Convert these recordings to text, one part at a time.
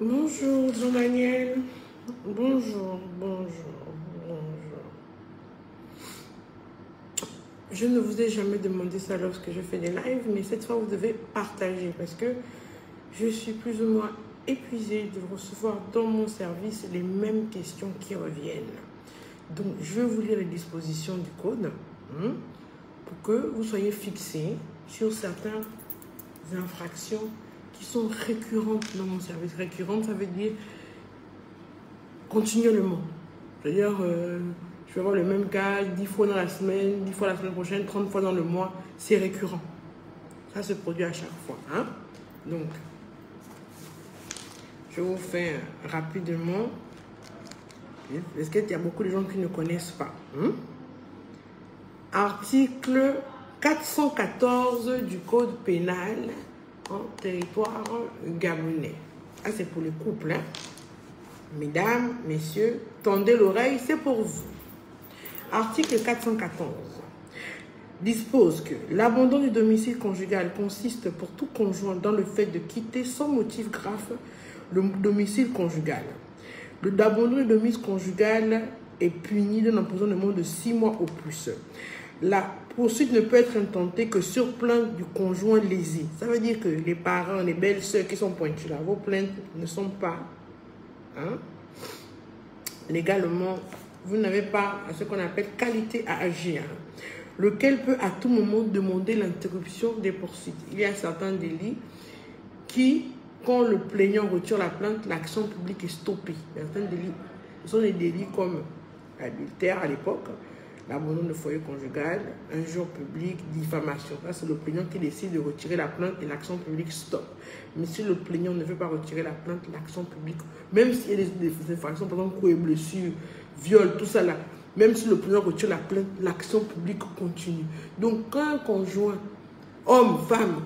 Bonjour, Jean-Daniel. Bonjour, bonjour, bonjour. Je ne vous ai jamais demandé ça lorsque je fais des lives, mais cette fois, vous devez partager parce que je suis plus ou moins épuisée de recevoir dans mon service les mêmes questions qui reviennent. Donc, je vais vous lire les dispositions du code pour que vous soyez fixés sur certaines infractions qui sont récurrentes dans mon service. Récurrente, ça veut dire continuellement. C'est-à-dire, je vais avoir le même cas 10 fois dans la semaine, 10 fois la semaine prochaine, 30 fois dans le mois. C'est récurrent. Ça se produit à chaque fois. Hein? Donc, je vous fais rapidement. Parce qu'il y a beaucoup de gens qui ne connaissent pas. Article 414 du Code pénal en territoire gabonais. Ah, c'est pour les couples. Hein? Mesdames, messieurs, tendez l'oreille, c'est pour vous. Article 414 dispose que l'abandon du domicile conjugal consiste pour tout conjoint dans le fait de quitter sans motif grave le domicile conjugal. L'abandon du domicile conjugal est puni d'un emprisonnement de 6 mois au plus. La poursuite ne peut être intentée que sur plainte du conjoint lésé. Ça veut dire que les parents, les belles-sœurs qui sont pointues là, vos plaintes ne sont pas légalement, vous n'avez pas ce qu'on appelle qualité à agir, lequel peut à tout moment demander l'interruption des poursuites. Il y a certains délits qui, quand le plaignant retire la plainte, l'action publique est stoppée. Certains délits, ce sont des délits comme l'adultère à l'époque, l'abandon de foyer conjugal, injure publique, diffamation. Ça, c'est le plaignant qui décide de retirer la plainte et l'action publique stoppe. Mais si le plaignant ne veut pas retirer la plainte, l'action publique, même s'il y a des infractions, par exemple, coups et blessures, viol, tout ça là, même si le plaignant retire la plainte, l'action publique continue. Donc, quand un conjoint, homme, femme,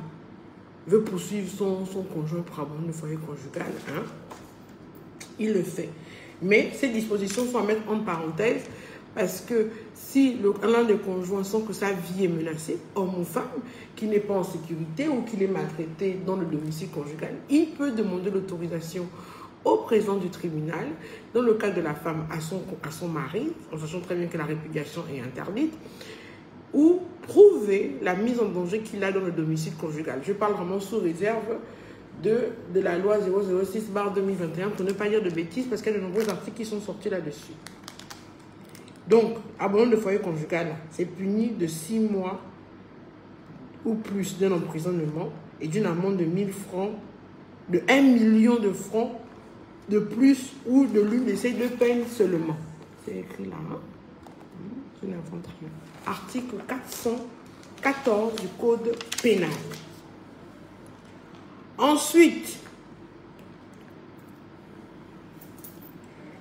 veut poursuivre son conjoint pour abandon de foyer conjugal, il le fait. Mais ces dispositions sont à mettre en parenthèse parce que si l'un des conjoints sent que sa vie est menacée, homme ou femme, qu'il n'est pas en sécurité ou qu'il est maltraité dans le domicile conjugal, il peut demander l'autorisation au président du tribunal, dans le cas de la femme à son mari, en sachant très bien que la répudiation est interdite, ou prouver la mise en danger qu'il a dans le domicile conjugal. Je parle vraiment sous réserve de la loi 006/2021 pour ne pas dire de bêtises parce qu'il y a de nombreux articles qui sont sortis là-dessus. Donc, abandon de foyer conjugal, c'est puni de 6 mois ou plus d'un emprisonnement et d'une amende de 1000 francs, de 1 million de francs de plus ou de l'une de ces deux peines seulement. C'est écrit là. Je n'invente rien. Article 414 du Code pénal. Ensuite,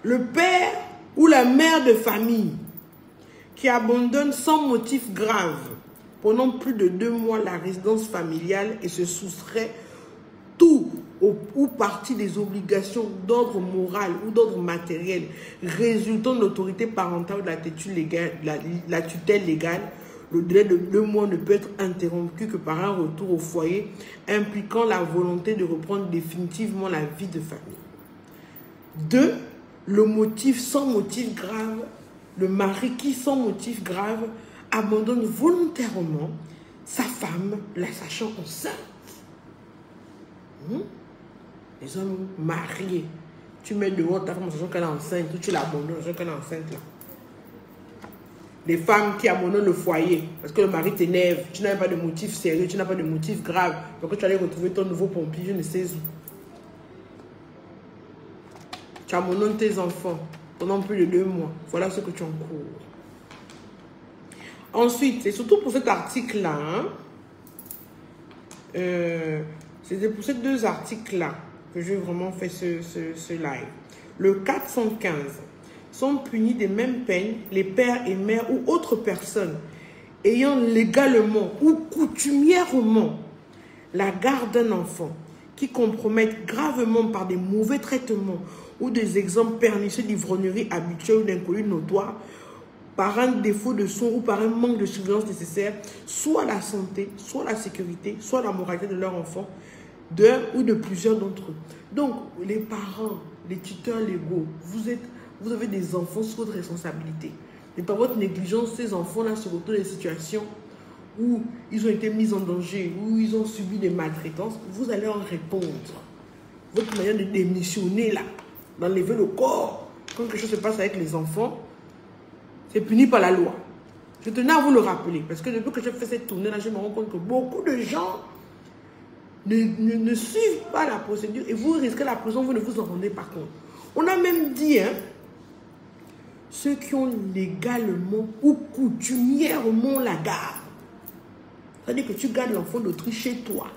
le père ou la mère de famille qui abandonne sans motif grave pendant plus de 2 mois la résidence familiale et se soustrait tout ou partie des obligations d'ordre moral ou d'ordre matériel résultant de l'autorité parentale ou de la tutelle légale, le délai de 2 mois ne peut être interrompu que par un retour au foyer impliquant la volonté de reprendre définitivement la vie de famille. 2. Le motif sans motif grave, le mari qui sans motif grave abandonne volontairement sa femme, la sachant enceinte. Les hommes mariés, tu mets dehors ta femme en sachant qu'elle est enceinte, ou tu l'abandonnes en sachant qu'elle est enceinte là. Les femmes qui abandonnent le foyer parce que le mari t'énerve, tu n'as pas de motif sérieux, tu n'as pas de motif grave, donc tu allais retrouver ton nouveau pompier, je ne sais où. Tu abandonnes tes enfants pendant plus de 2 mois. Voilà ce que tu encours. Ensuite, c'est surtout pour cet article-là. C'était pour ces 2 articles-là que j'ai vraiment fait ce live. Le 415 sont punis des mêmes peines les pères et mères ou autres personnes ayant légalement ou coutumièrement la garde d'un enfant qui compromettent gravement par des mauvais traitements ou des exemples pernicieux d'ivrognerie habituelle ou d'inconduite notoire, par un défaut de soins ou par un manque de surveillance nécessaire, soit la santé, soit la sécurité, soit la moralité de leur enfant, d'un ou de plusieurs d'entre eux. Donc, les parents, les tuteurs légaux, vous avez des enfants sous votre responsabilité. Et par votre négligence, ces enfants-là se retrouvent dans des situations où ils ont été mis en danger, où ils ont subi des maltraitances. Vous allez en répondre. Votre manière de démissionner là, d'enlever le corps, quand quelque chose se passe avec les enfants, c'est puni par la loi. Je tenais à vous le rappeler, parce que depuis que je fais cette tournée-là, je me rends compte que beaucoup de gens ne suivent pas la procédure et vous risquez la prison, vous ne vous en rendez pas compte. On a même dit, hein, ceux qui ont légalement ou coutumièrement la garde. C'est-à-dire que tu gardes l'enfant d'autrui chez toi.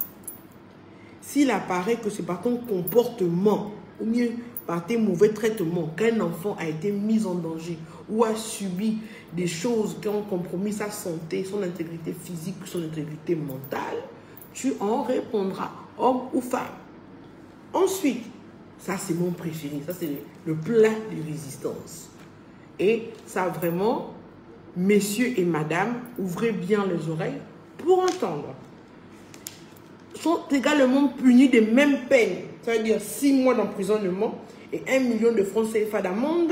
S'il apparaît que c'est par ton comportement ou bien par tes mauvais traitements qu'un enfant a été mis en danger ou a subi des choses qui ont compromis sa santé, son intégrité physique, son intégrité mentale, tu en répondras, homme ou femme. Ensuite, ça c'est mon préféré, ça c'est le plat de résistance. Et ça vraiment, messieurs et madame, ouvrez bien les oreilles pour entendre. Sont également punis des mêmes peines, ça veut dire 6 mois d'emprisonnement et 1 million de francs CFA d'amende.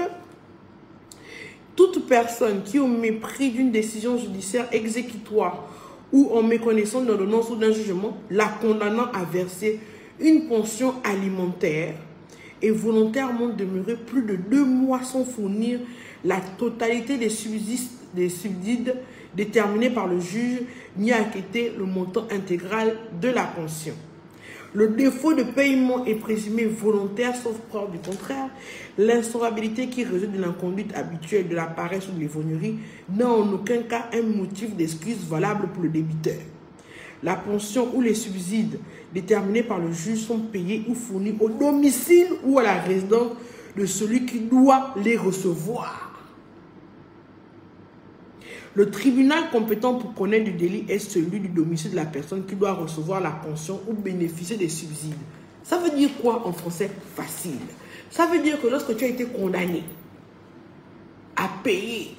Toute personne qui, au mépris d'une décision judiciaire exécutoire ou en méconnaissance d'une ordonnance ou d'un jugement, la condamnant à verser une pension alimentaire et volontairement demeurer plus de 2 mois sans fournir la totalité des subsides déterminés par le juge, ni acquitter le montant intégral de la pension. Le défaut de paiement est présumé volontaire, sauf preuve du contraire. L'insolvabilité qui résulte de l'inconduite habituelle, de la paresse ou de l'ivrognerie n'a en aucun cas un motif d'excuse valable pour le débiteur. La pension ou les subsides déterminés par le juge sont payés ou fournis au domicile ou à la résidence de celui qui doit les recevoir. Le tribunal compétent pour connaître du délit est celui du domicile de la personne qui doit recevoir la pension ou bénéficier des subsides. Ça veut dire quoi en français facile? Ça veut dire que lorsque tu as été condamné à payer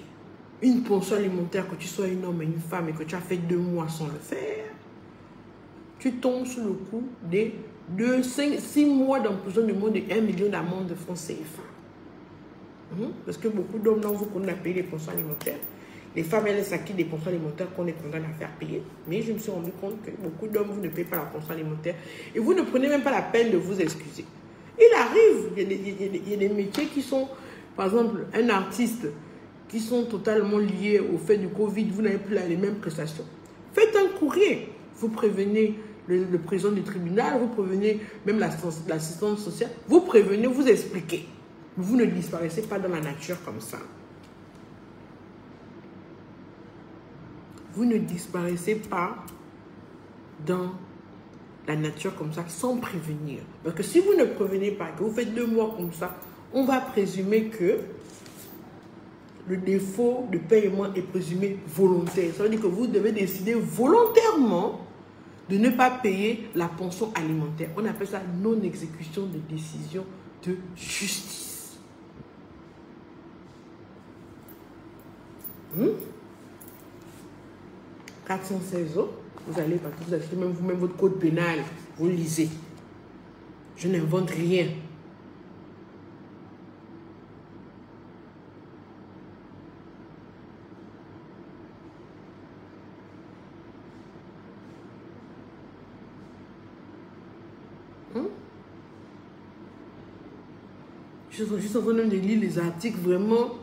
une pension alimentaire, que tu sois un homme et une femme et que tu as fait 2 mois sans le faire, tu tombes sous le coup des 6 mois d'emprisonnement de 1 million d'amende de francs CFA. Parce que beaucoup d'hommes n'ont pas payé les pensions alimentaires. Les femmes, elles s'acquittent des pensions alimentaires qu'on est condamné à faire payer. Mais je me suis rendu compte que beaucoup d'hommes, vous ne payez pas la pension alimentaire. Et vous ne prenez même pas la peine de vous excuser. Il arrive, il y a des métiers qui sont, par exemple, un artiste, qui sont totalement liés au fait du Covid, vous n'avez plus les mêmes prestations. Faites un courrier. Vous prévenez le président du tribunal, vous prévenez même l'assistante sociale, vous prévenez, vous expliquez. Vous ne disparaissez pas dans la nature comme ça. Vous ne disparaissez pas dans la nature comme ça sans prévenir. Parce que si vous ne prévenez pas, que vous faites 2 mois comme ça, on va présumer que le défaut de paiement est présumé volontaire. Ça veut dire que vous devez décider volontairement de ne pas payer la pension alimentaire. On appelle ça non-exécution de décision de justice. 416 euros, vous allez partir, vous achetez même vous-même votre code pénal, vous lisez. Je n'invente rien. Je suis en train de lire les articles vraiment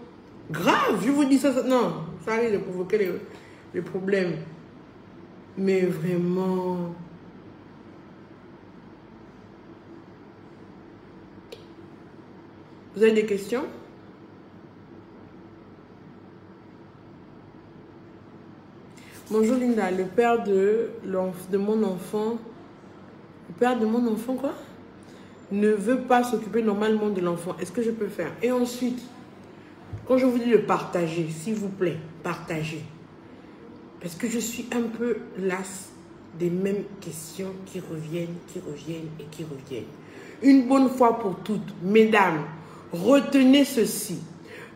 graves. Je vous dis ça, non, ça arrive de provoquer les problèmes. Mais vraiment... Vous avez des questions? Bonjour Linda, le père de mon enfant... Le père de mon enfant, quoi? Ne veut pas s'occuper normalement de l'enfant. Est-ce que je peux faire? Et ensuite, quand je vous dis de partager, s'il vous plaît, partagez. Parce que je suis un peu lasse des mêmes questions qui reviennent et qui reviennent. Une bonne fois pour toutes, mesdames, retenez ceci.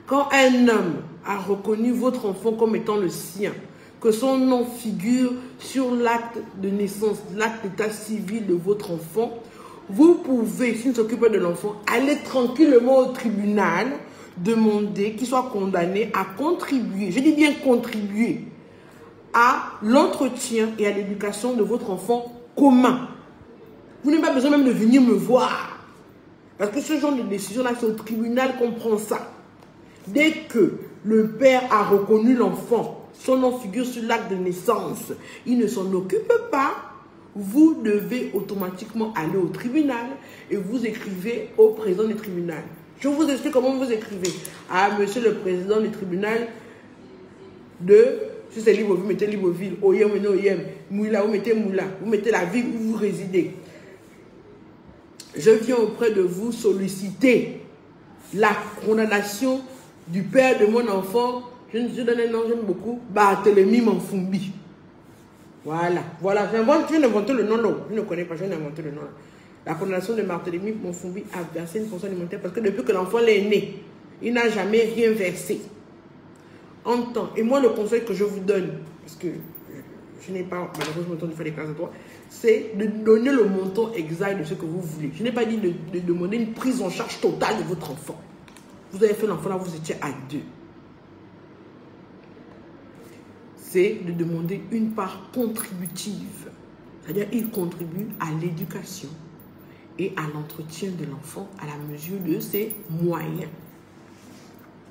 Quand un homme a reconnu votre enfant comme étant le sien, que son nom figure sur l'acte de naissance, l'acte d'état civil de votre enfant, vous pouvez, s'il s'occupe de l'enfant, aller tranquillement au tribunal, demander qu'il soit condamné à contribuer, je dis bien contribuer, à l'entretien et à l'éducation de votre enfant commun. Vous n'avez pas besoin même de venir me voir. Parce que ce genre de décision-là, c'est au tribunal qu'on prend ça. Dès que le père a reconnu l'enfant, son nom figure sur l'acte de naissance, il ne s'en occupe pas, vous devez automatiquement aller au tribunal et vous écrivez au président du tribunal. Je vous explique comment vous écrivez. Ah, monsieur le président du tribunal de, si c'est Libreville, vous mettez Libreville, Oyem, Oyem, Moula, vous mettez Moula, vous mettez la ville où vous résidez. Je viens auprès de vous solliciter la condamnation du père de mon enfant. Je donne un nom, j'aime beaucoup, Barthélemy Manfumbi. Voilà, voilà, je viens d'inventer le nom, non, je ne connais pas, je viens d'inventer le nom. La condamnation de Barthélemy Manfumbi a versé une pension alimentaire parce que depuis que l'enfant est né, il n'a jamais rien versé. En temps, et moi le conseil que je vous donne, parce que je n'ai pas malheureusement le temps de faire des classes à toi, c'est de donner le montant exact de ce que vous voulez. Je n'ai pas dit de demander une prise en charge totale de votre enfant. Vous avez fait l'enfant là, vous étiez à 2. C'est de demander une part contributive. C'est-à-dire il contribue à l'éducation et à l'entretien de l'enfant à la mesure de ses moyens.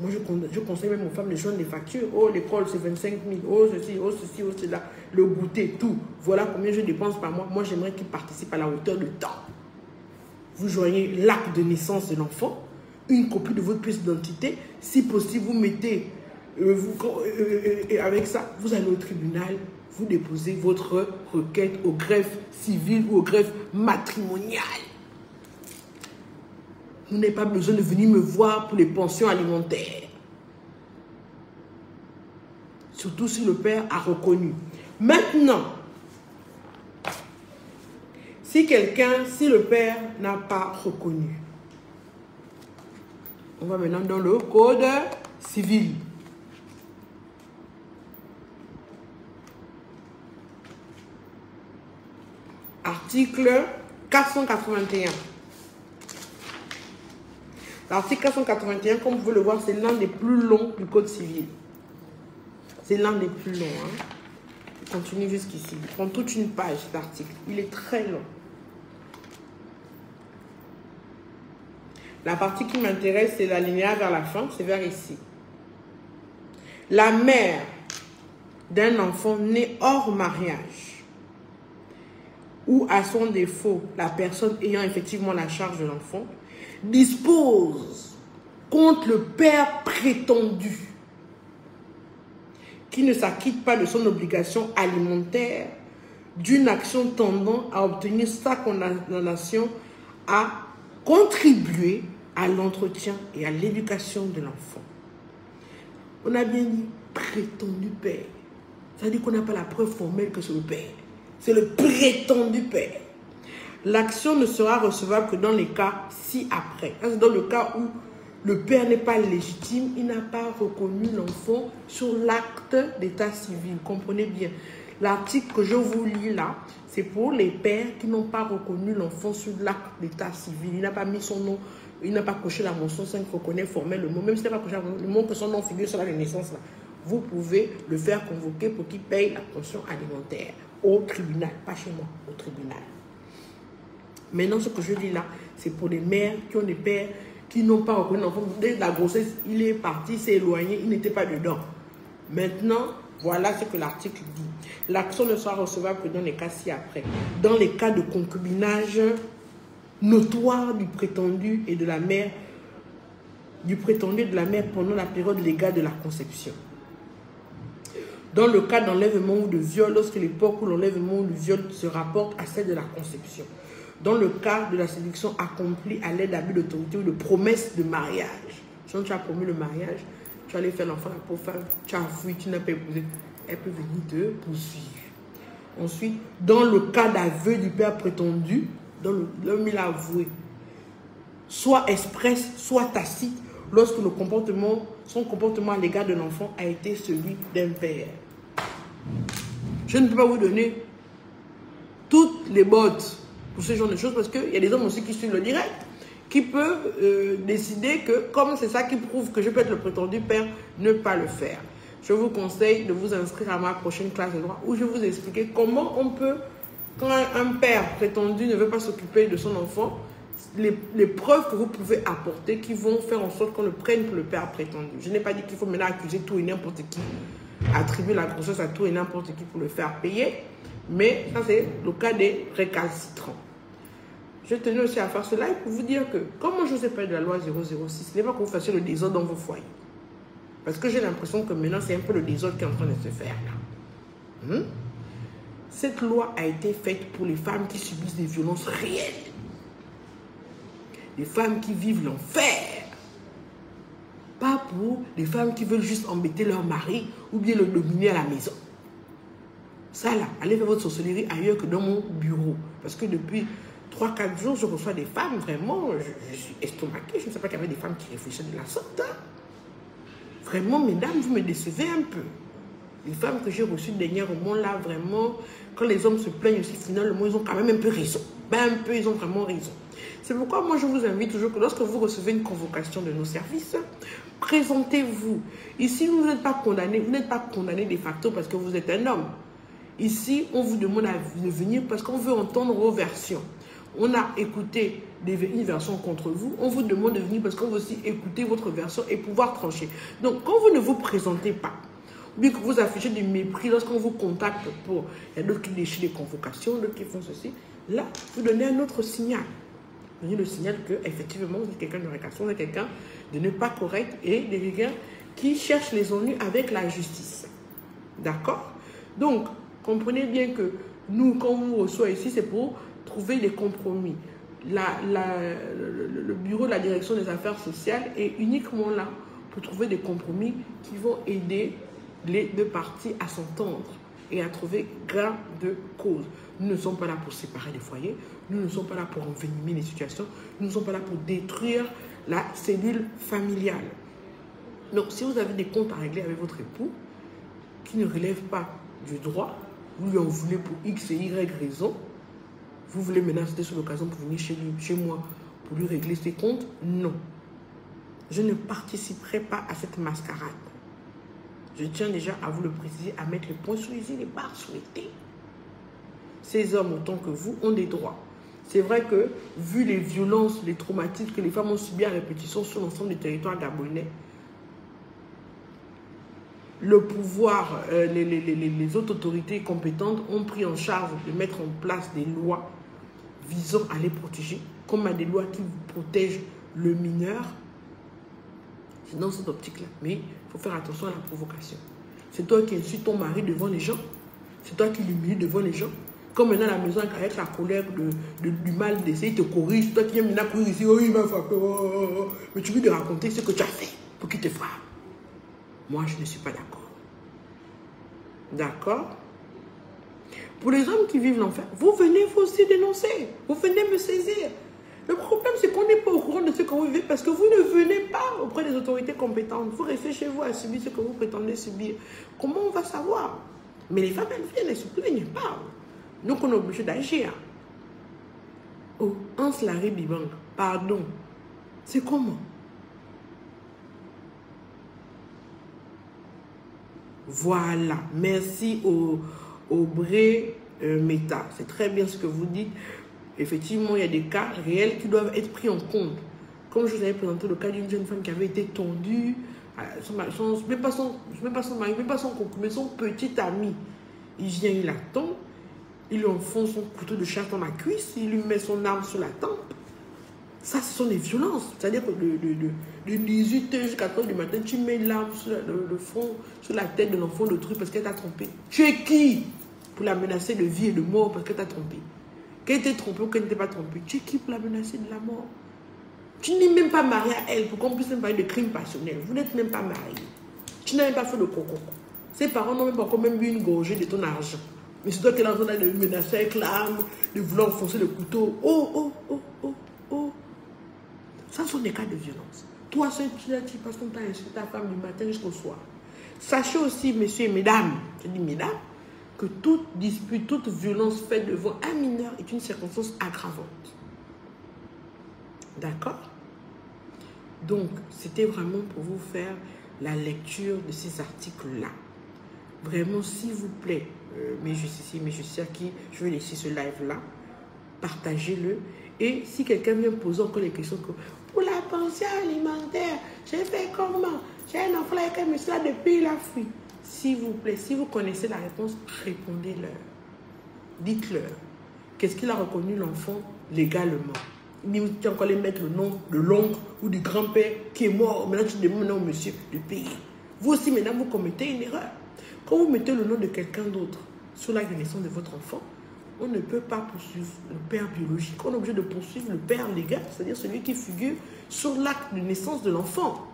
Moi, je conseille même aux femmes de joindre les factures. Oh, l'école, c'est 25 000. Oh, ceci, oh, ceci, oh, cela. Le goûter, tout. Voilà combien je dépense par mois. Moi, j'aimerais qu'ils participent à la hauteur de temps. Vous joignez l'acte de naissance de l'enfant, une copie de votre pièce d'identité. Si possible, vous mettez... avec ça, vous allez au tribunal, vous déposez votre requête au greffe civil ou au greffe matrimonial. Vous n'avez pas besoin de venir me voir pour les pensions alimentaires. Surtout si le père a reconnu. Maintenant, si le père n'a pas reconnu, on va maintenant dans le code civil. Article 481. L'article 481, comme vous pouvez le voir, c'est l'un des plus longs du Code civil. C'est l'un des plus longs. Hein. Il continue jusqu'ici. Il prend toute une page, cet article. Il est très long. La partie qui m'intéresse, c'est l'alinéa vers la fin. C'est vers ici. La mère d'un enfant né hors mariage ou à son défaut, la personne ayant effectivement la charge de l'enfant, dispose contre le père prétendu qui ne s'acquitte pas de son obligation alimentaire d'une action tendant à obtenir sa condamnation à contribuer à l'entretien et à l'éducation de l'enfant. On a bien dit prétendu père. Ça veut dire qu'on n'a pas la preuve formelle que c'est le père. C'est le prétendu père. L'action ne sera recevable que dans les cas ci-après. C'est dans le cas où le père n'est pas légitime, il n'a pas reconnu l'enfant sur l'acte d'état civil. Comprenez bien. L'article que je vous lis là, c'est pour les pères qui n'ont pas reconnu l'enfant sur l'acte d'état civil. Il n'a pas mis son nom, il n'a pas coché la mention 5 reconnaît formellement. Même s'il n'a pas coché le mot que son nom figure sur la naissance là, vous pouvez le faire convoquer pour qu'il paye la pension alimentaire au tribunal, pas chez moi, au tribunal. Maintenant, ce que je dis là, c'est pour les mères qui ont des pères qui n'ont pas reconnu l'enfant. Dès la grossesse, il est parti, s'est éloigné, il n'était pas dedans. Maintenant, voilà ce que l'article dit. L'action ne sera recevable que dans les cas ci-après. Dans les cas de concubinage notoire du prétendu et de la mère, du prétendu et de la mère pendant la période légale de la conception. Dans le cas d'enlèvement ou de viol, lorsque l'époque où l'enlèvement ou le viol se rapporte à celle de la conception. Dans le cas de la séduction accomplie à l'aide d'abus d'autorité ou de promesse de mariage. Si tu as promis le mariage, tu allais faire l'enfant, la pauvre femme, tu as fui, tu n'as pas épousé, elle peut venir te poursuivre. Ensuite, dans le cas d'aveu du père prétendu, dans l'homme il a avoué, soit express, soit tacite, lorsque son comportement à l'égard de l'enfant a été celui d'un père. Je ne peux pas vous donner toutes les bottes pour ce genre de choses parce qu'il y a des hommes aussi qui suivent le direct, qui peuvent décider que comme c'est ça qui prouve que je peux être le prétendu père, ne pas le faire. Je vous conseille de vous inscrire à ma prochaine classe de droit où je vais vous expliquer comment on peut, quand un père prétendu ne veut pas s'occuper de son enfant, les preuves que vous pouvez apporter qui vont faire en sorte qu'on le prenne pour le père prétendu. Je n'ai pas dit qu'il faut maintenant accuser tout et n'importe qui, attribuer la grossesse à tout et n'importe qui pour le faire payer, mais ça c'est le cas des récalcitrants. Je tenais aussi à faire ce live pour vous dire que, comme je vous ai parlé de la loi 006, ce n'est pas que vous fassiez le désordre dans vos foyers. Parce que j'ai l'impression que maintenant, c'est un peu le désordre qui est en train de se faire là. Cette loi a été faite pour les femmes qui subissent des violences réelles. Les femmes qui vivent l'enfer. Pas pour les femmes qui veulent juste embêter leur mari ou bien le dominer à la maison. Ça là, allez faire votre sorcellerie ailleurs que dans mon bureau. Parce que depuis 3-4 jours, je reçois des femmes, vraiment, je suis estomaquée. Je ne sais pas qu'il y avait des femmes qui réfléchissaient de la sorte. Hein. Vraiment, mesdames, vous me décevez un peu. Les femmes que j'ai reçues dernièrement, là, vraiment, quand les hommes se plaignent aussi, finalement, ils ont quand même un peu raison. Ben, un peu, ils ont vraiment raison. C'est pourquoi moi, je vous invite toujours que lorsque vous recevez une convocation de nos services, présentez-vous. Ici, vous n'êtes pas condamné, vous n'êtes pas condamné de facto parce que vous êtes un homme. Ici, on vous demande de venir parce qu'on veut entendre vos versions. On a écouté une version contre vous. On vous demande de venir parce qu'on veut aussi écouter votre version et pouvoir trancher. Donc, quand vous ne vous présentez pas, ou bien que vous affichez du mépris lorsqu'on vous contacte pour... Il y a d'autres qui déchirent les convocations, d'autres qui font ceci. Là, vous donnez un autre signal. Vous donnez le signal que, effectivement, vous êtes quelqu'un de récalcitrant, vous êtes quelqu'un de ne pas correct et de quelqu'un qui cherche les ennuis avec la justice. D'accord? Donc, comprenez bien que nous, quand on vous reçoit ici, c'est pour trouver des compromis. Le bureau de la direction des affaires sociales est uniquement là pour trouver des compromis qui vont aider les deux parties à s'entendre et à trouver gain de cause. Nous ne sommes pas là pour séparer les foyers, nous ne sommes pas là pour envenimer les situations, nous ne sommes pas là pour détruire la cellule familiale. Donc, si vous avez des comptes à régler avec votre époux qui ne relèvent pas du droit, vous lui en voulez pour X et Y raison, vous voulez maintenant c'était sur l'occasion pour venir chez moi pour lui régler ses comptes? Non. Je ne participerai pas à cette mascarade. Je tiens déjà à vous le préciser, à mettre les points sur les i, les barres sur les t. Ces hommes, autant que vous, ont des droits. C'est vrai que, vu les violences, les traumatismes que les femmes ont subis à répétition sur l'ensemble du territoire gabonais, le pouvoir, les autres autorités compétentes ont pris en charge de mettre en place des lois visant à les protéger, comme à des lois qui protègent le mineur. C'est dans cette optique-là. Mais il faut faire attention à la provocation. C'est toi qui insultes ton mari devant les gens. C'est toi qui l'humilies devant les gens. Comme maintenant à la maison, avec la colère du mal d'essayer, il te corrige. C'est toi qui viens maintenant courir ici. Oh, il m'a frappé. Oh. Mais tu veux te raconter ce que tu as fait pour qu'il te frappe. Moi, je ne suis pas d'accord. D'accord? Pour les hommes qui vivent l'enfer, vous venez vous aussi dénoncer. Vous venez me saisir. Le problème, c'est qu'on n'est pas au courant de ce que vous vivez parce que vous ne venez pas auprès des autorités compétentes. Vous restez chez vous à subir ce que vous prétendez subir. Comment on va savoir? Mais les femmes, elles viennent, elles se plaignent pas. Donc, on est obligé d'agir. Oh, Hans Larry Bibang, pardon. C'est comment? Voilà. Merci au Bré Meta. C'est très bien ce que vous dites. Effectivement, il y a des cas réels qui doivent être pris en compte. Comme je vous avais présenté le cas d'une jeune femme qui avait été tondue, même pas son mari, même pas son concubin, son petit ami. Il vient, il attend, il lui enfonce son couteau de chasse dans la cuisse, il lui met son arme sur la tempe. Ça, ce sont des violences. C'est-à-dire que de 18h jusqu'à 4h du matin, tu mets l'arme sur le front, sur la tête de l'enfant d'autrui parce qu'elle t'a trompé. Tu es qui pour la menacer de vie et de mort parce qu'elle t'a trompé? Qu'elle t'ait trompé ou qu'elle ne t'ait pas trompé? Tu es qui pour la menacer de la mort? Tu n'es même pas marié à elle pour qu'on puisse même parler de crime passionnel. Vous n'êtes même pas marié. Tu n'as même pas fait le coco. Ses parents n'ont même pas encore même bu une gorgée de ton argent. Mais c'est toi qui es en train de menacer avec l'arme, de vouloir enfoncer le couteau. Oh. Ça sont des cas de violence. Toi, seul, tu passes ton temps à insulter ta femme du matin jusqu'au soir. Sachez aussi, messieurs et mesdames, je dis mesdames, que toute dispute, toute violence faite devant un mineur est une circonstance aggravante. D'accord? Donc, c'était vraiment pour vous faire la lecture de ces articles-là. Vraiment, s'il vous plaît, mes justiciers à qui je vais laisser ce live-là, partagez-le. Et si quelqu'un vient poser encore les questions que pour la pension alimentaire, j'ai fait comment? J'ai un enfant avec un monsieur là depuis il a fui. S'il vous plaît, si vous connaissez la réponse, répondez-leur. Dites-leur. Qu'est-ce qu'il a reconnu l'enfant légalement? Il tu encore les mettre le nom de l'oncle ou du grand-père qui est mort. Maintenant, tu demandes maintenant au monsieur de payer. Vous aussi, maintenant, vous commettez une erreur. Quand vous mettez le nom de quelqu'un d'autre sur l'acte de naissance de votre enfant, on ne peut pas poursuivre le père biologique. On est obligé de poursuivre le père légal, c'est-à-dire celui qui figure sur l'acte de naissance de l'enfant.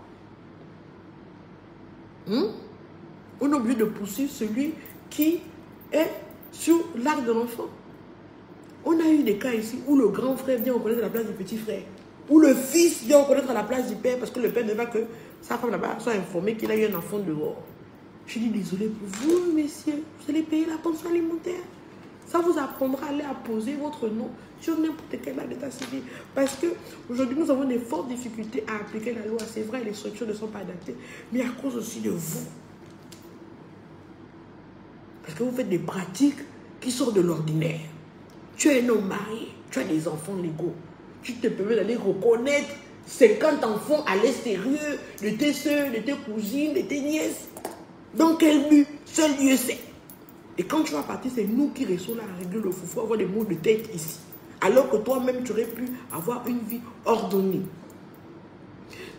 On est obligé de poursuivre celui qui est sur l'acte de l'enfant. On a eu des cas ici où le grand frère vient reconnaître à la place du petit frère. Où le fils vient reconnaître à la place du père parce que le père ne va que sa femme là-bas soit informée qu'il a eu un enfant dehors. Je dis désolé pour vous, messieurs, vous allez payer la pension alimentaire. Ça vous apprendra à aller apposer votre nom sur n'importe quel acte d'état civil. Parce qu'aujourd'hui, nous avons des fortes difficultés à appliquer la loi. C'est vrai, les structures ne sont pas adaptées, mais à cause aussi de vous. Parce que vous faites des pratiques qui sortent de l'ordinaire. Tu es un homme marié, tu as des enfants légaux. Tu te permets d'aller reconnaître 50 enfants à l'extérieur de tes soeurs, de tes cousines, de tes nièces. Dans quel but? Seul Dieu sait. Et quand tu vas partir, c'est nous qui restons là à régler le foufou, avoir des maux de tête ici. Alors que toi-même, tu aurais pu avoir une vie ordonnée.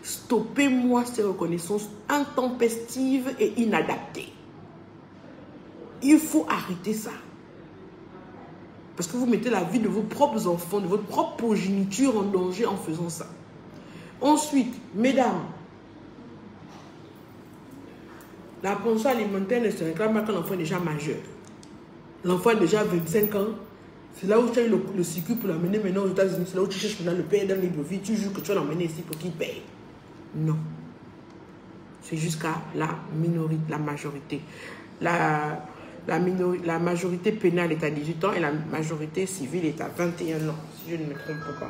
Stoppez-moi ces reconnaissances intempestives et inadaptées. Il faut arrêter ça. Parce que vous mettez la vie de vos propres enfants, de votre propre progéniture en danger en faisant ça. Ensuite, mesdames, la pension alimentaire ne se réclame pas quand l'enfant est déjà majeur. L'enfant a déjà 25 ans. C'est là où tu as eu le circuit pour l'amener maintenant aux États-Unis. C'est là où tu cherches maintenant le père dans les vie. Tu jures que tu vas l'emmener ici pour qu'il paye. Non. C'est jusqu'à la minorité, la majorité. La majorité pénale est à 18 ans et la majorité civile est à 21 ans, si je ne me trompe pas.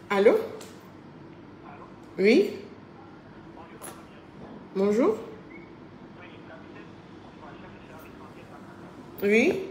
Allô? Oui? Bonjour? Oui?